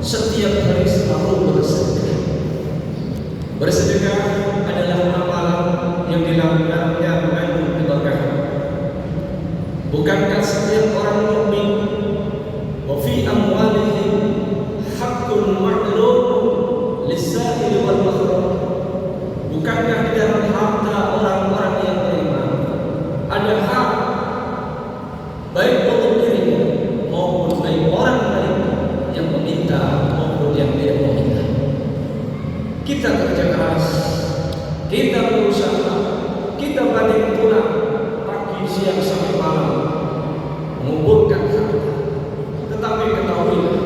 setiap hari selalu bersedekah. Bersedekah adalah amalan yang dilakukannya mengandung keberkahan. Bukankah setiap orang mukmin wa fi amwalihim haqqun ma'lum lis-sa'il wal mahrum? Bukankah di dalam harta orang-orang yang beriman ada hak baik untuk dirinya maupun baik orang lain yang meminta maupun yang tidak meminta? Kita kerja keras, kita berusaha, kita balik pulang pagi, siang sampai malam mengumpulkan harta. Tetapi ketahuilah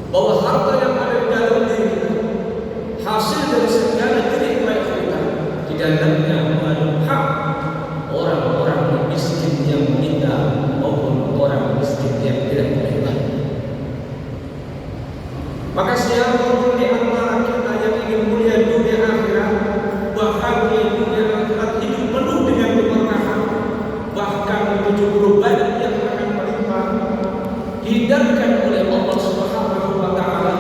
bahwa harta yang ada di dalam diri kita, hasil dari segala jerih payah kita, di dalamnya mengandung hak orang-orang miskin yang meminta maupun orang miskin yang tidak meminta. Maka siapapun di antara kita yang ingin mulia dunia akhirat, bahagia dunia akhirat, hidup penuh dengan keberkahan, bahkan 70 badan yang akan melimpah, dihindarkan oleh Allah Subhanahu wa Ta'ala,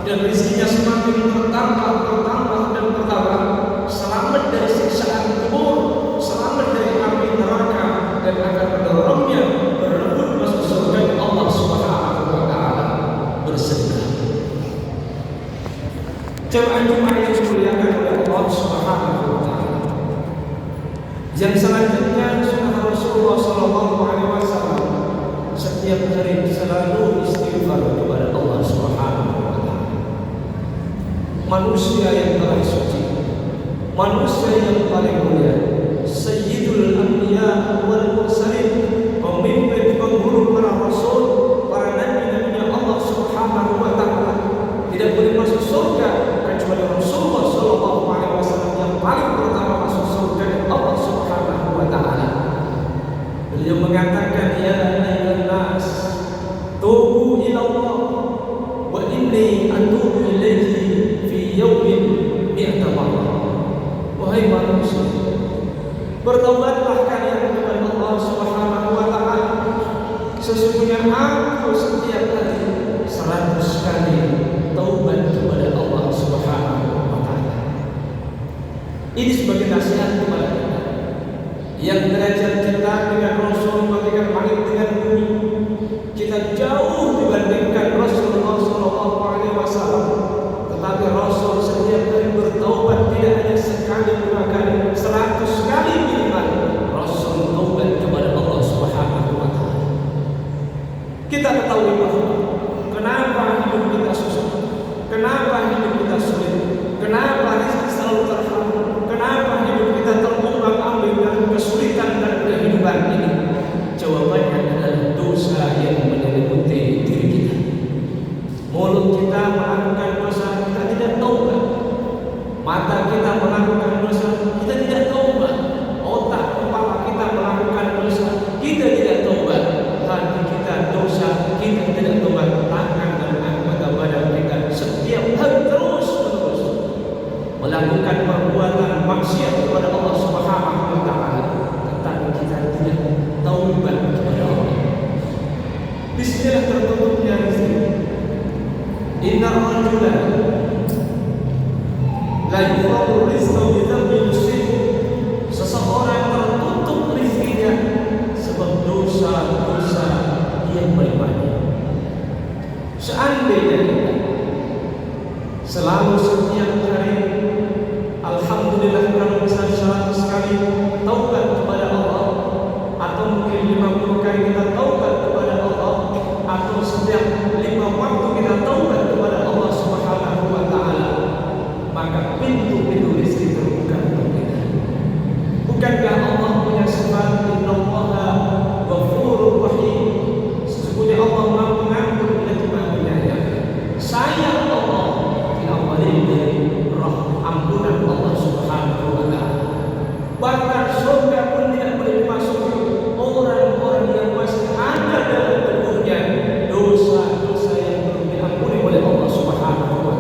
dan rezekinya semakin bertambah dan bertambah, selamat dari siksaan kubur, selamat dari api neraka, dan akan mendorongnya berebut masuk surga Allah Subhanahu wa Ta'ala. Bersedekah. Jemaah yang dimuliakan oleh Allah Subhanahu wa Ta'ala, yang selanjutnya sunnah Rasulullah Sallallahu Alaihi Wasallam setiap hari selalu istighfar kepada Allah Subhanahu wa Ta'ala. Manusia yang paling suci, manusia yang paling mulia, Sayyidul Anbiya wal Mursalin, pemimpin penghulu para rasul, para nabi-nabinya Allah Subhanahu wa Ta'ala, tidak boleh masuk surga kecuali Rasulullah Sallallahu Alaihi Wasallam yang paling pertama masuk surga Allah Subhanahu wa Ta'ala. Beliau mengatakan, ya ayyuhan nas, tubu ila Allah wa inni atubu ilaihi fi yawmin mi'ata marrah. Wahai manusia, bertaubatlah kalian kepada Allah Subhanahu wa Ta'ala, sesungguhnya aku setiap hari 100 kali taubat kepada Allah Subhanahu wa Ta'ala. Ini sebagai nasihat kepada kita yang derajat kita dengan Rasul bagaikan langit dengan bumi. Kita jauh dibandingkan Rasulullah Sallallahu Alaihi Wasallam, tetapi Rasul setiap hari bertaubat, tidak hanya sekali dua kali, 100 kali minimal Rasul taubat kepada Allah Subhanahu wa Ta'ala. Kita ketahui bahwa kenapa hidup kita susah, kenapa hidup kita sulit, kenapa rezeki selalu terhalang, kenapa hidup kita terombang-ambing dalam kesulitan dan kehidupan ini? Jawabannya adalah dosa yang menyelimuti diri kita. Mulut kita melakukan dosa, kita tidak taubat. Mata kita melakukan dosa, kita tidak taubat. Otak kepala kita melakukan dosa, kita tidak taubat. Hati kita dosa, kita tidak taubat. Tangan dan anggota badan kita setiap hari terus melakukan perbuatan maksiat kepada Allah Subhanahu wa Ta'ala, tetapi kita tidak taubat kepada Allah. Disinilah tertutupnya rezeki. Inna rajula la yufadu rizqahu bi dhanbi muslim. Seseorang tertutup rezekinya sebab dosa-dosa yang banyak. Seandainya selalu setiap